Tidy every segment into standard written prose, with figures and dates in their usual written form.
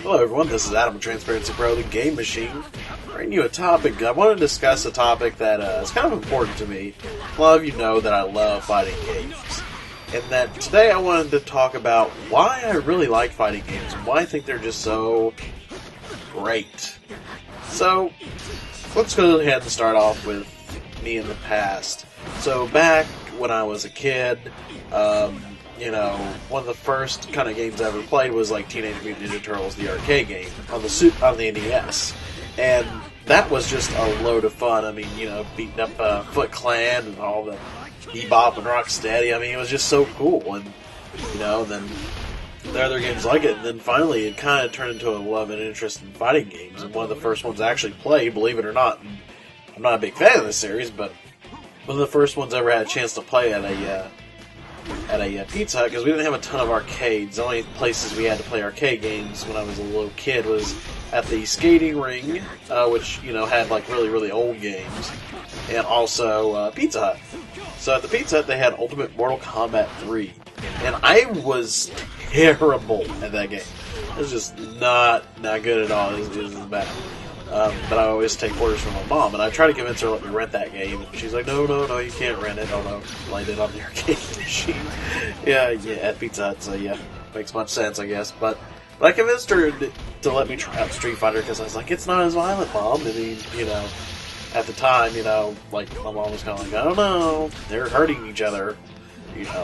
Hello everyone, this is Adam with Transparency Pro, the Game Machine, bringing you a topic. I want to discuss a topic that is kind of important to me. A lot of you know that I love fighting games, and that today I wanted to talk about why I really like fighting games, and why I think they're just so great. So, let's go ahead and start off with me in the past. So back when I was a kid, one of the first kind of games I ever played was like Teenage Mutant Ninja Turtles, the arcade game, on the NES. And that was just a load of fun. I mean, beating up Foot Clan and all the Bebop and Rocksteady. I mean, it was just so cool. And, then there are other games like it. And then finally, it kind of turned into a love and interest in fighting games. And one of the first ones I actually played, believe it or not, and I'm not a big fan of this series, but one of the first ones I ever had a chance to play at a Pizza Hut, because we didn't have a ton of arcades. The only places we had to play arcade games when I was a little kid was at the skating ring, which, had like really, really old games, and also Pizza Hut. So at the Pizza Hut, they had Ultimate Mortal Kombat 3, and I was terrible at that game. It was just not good at all. It was bad. But I always take orders from my mom, and I try to convince her to let me rent that game, and she's like, no, you can't rent it. Oh, no, light it on the arcade machine. yeah, at Pizza Hut, so yeah, makes much sense, I guess. But I convinced her to let me try out Street Fighter, because I was like, it's not as violent, Mom. I mean, at the time, like, my mom was kind of like, I don't know, they're hurting each other,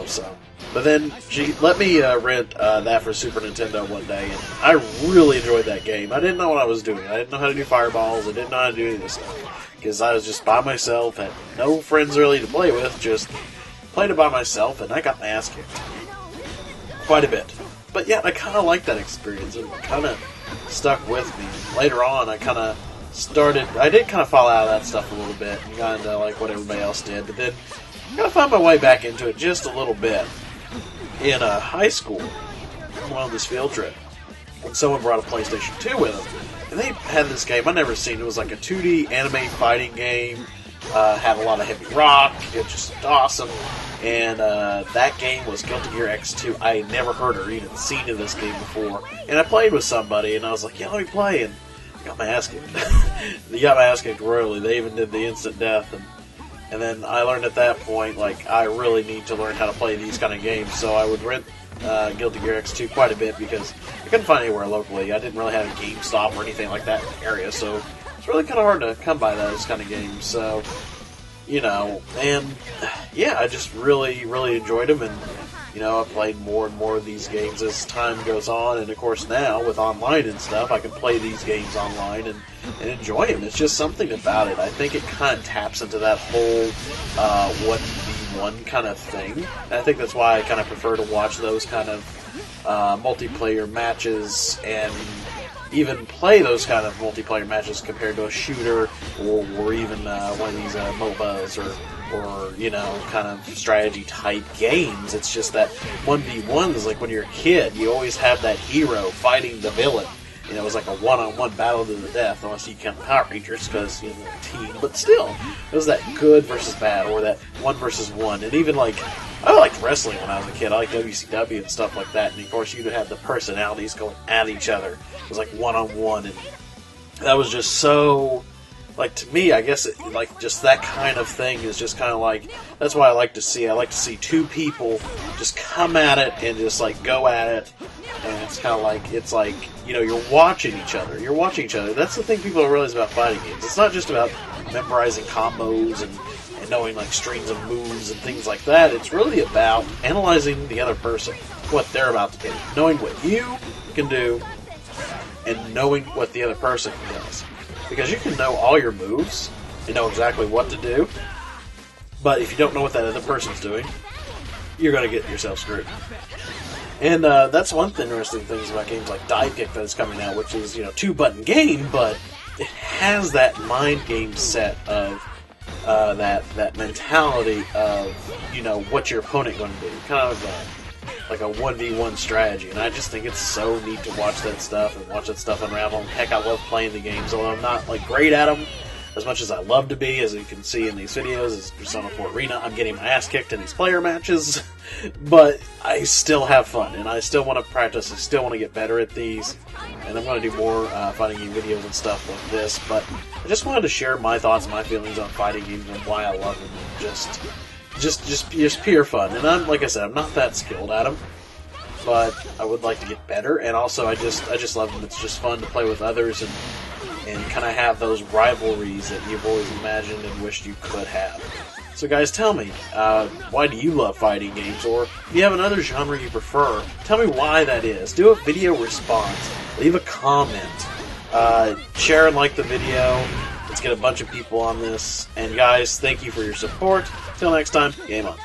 so. But then she let me rent that for Super Nintendo one day, and I really enjoyed that game. I didn't know what I was doing. I didn't know how to do fireballs. I didn't know how to do any of this stuff, because I was just by myself, had no friends really to play with, just played it by myself, and I got my ass kicked quite a bit. But yeah, I kind of liked that experience. It kind of stuck with me. Later on, I did kind of fall out of that stuff a little bit, and got into like what everybody else did, but then I kind of found my way back into it just a little bit. In high school, on this field trip, and someone brought a PlayStation 2 with them, and they had this game I'd never seen. It was like a 2D anime fighting game, had a lot of heavy rock, it was just awesome, and that game was Guilty Gear X2. I had never heard or even seen of this game before, and I played with somebody, and I was like, yeah, let me play, and I got my ass kicked. They got my ass kicked royally. They even did the instant death, and then I learned at that point, like, I really need to learn how to play these kind of games, so I would rent Guilty Gear X2 quite a bit, because I couldn't find anywhere locally. I didn't really have a GameStop or anything like that in the area, so it's really kind of hard to come by those kind of games, so, and, yeah, I just really, really enjoyed them, and, I played more and more of these games as time goes on, and of course now, with online and stuff, I can play these games online and enjoy them. It's just something about it. I think it kind of taps into that whole 1v1 kind of thing, and I think that's why I kind of prefer to watch those kind of multiplayer matches, and even play those kind of multiplayer matches compared to a shooter, or even one of these MOBAs, or kind of strategy-type games. It's just that 1v1 is like when you're a kid, you always have that hero fighting the villain. It was like a one-on-one battle to the death, unless you count Power Rangers, because, a team. But still, it was that good versus bad, or that one versus one. And even, like, I liked wrestling when I was a kid. I liked WCW and stuff like that. And, of course, you'd have the personalities going at each other. It was like one-on-one, and that was just so... Like, to me, I guess, just that kind of thing is just kind of like, that's what I like to see. I like to see two people just come at it and just, like, go at it, and it's kind of like, you're watching each other. You're watching each other. That's the thing people don't realize about fighting games. It's not just about memorizing combos and knowing, like, strings of moves and things like that. It's really about analyzing the other person, what they're about to do, knowing what you can do, and knowing what the other person does. Because you can know all your moves and know exactly what to do, but if you don't know what that other person's doing, you're going to get yourself screwed. And that's one of the interesting things about games like Dive Kick that's coming out, which is, 2-button game, but it has that mind game set of that mentality of, what your opponent going to do. Kind of like a 1v1 strategy, and I just think it's so neat to watch that stuff and watch that stuff unravel. And heck, I love playing the games, although I'm not like great at them. as much as I love to be, as you can see in these videos, as Persona 4 Arena, I'm getting my ass kicked in these player matches, but I still have fun, and I still want to practice, I still want to get better at these, and I'm going to do more fighting game videos and stuff like this, but I just wanted to share my thoughts and my feelings on fighting games and why I love them, and just pure fun. And I'm, like I said, I'm not that skilled at them, but I would like to get better, and also I just love them. It's just fun to play with others and kind of have those rivalries that you've always imagined and wished you could have. So guys, tell me, why do you love fighting games? Or if you have another genre you prefer, tell me why that is. Do a video response. Leave a comment. Share and like the video. Let's get a bunch of people on this. And guys, thank you for your support. Till next time, game on.